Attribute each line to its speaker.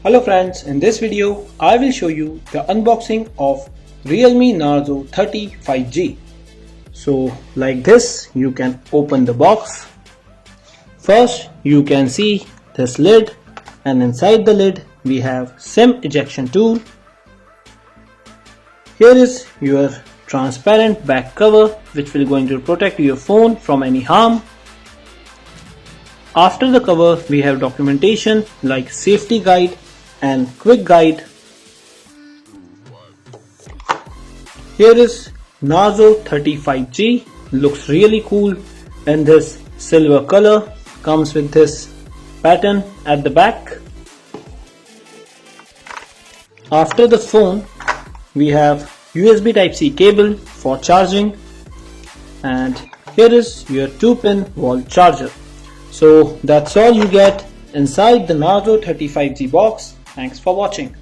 Speaker 1: Hello friends, in this video I will show you the unboxing of realme Narzo 30 5G. So like this, you can open the box. First you can see this lid, and inside the lid we have SIM ejection tool. Here is your transparent back cover which will going to protect your phone from any harm. After the cover we have documentation like safety guide and quick guide. Here is Narzo 30 5G, looks really cool in this silver color, comes with this pattern at the back. After the phone we have USB Type-C cable for charging, and here is your 2-pin wall charger. So that's all you get inside the Narzo 30 5G box. Thanks for watching.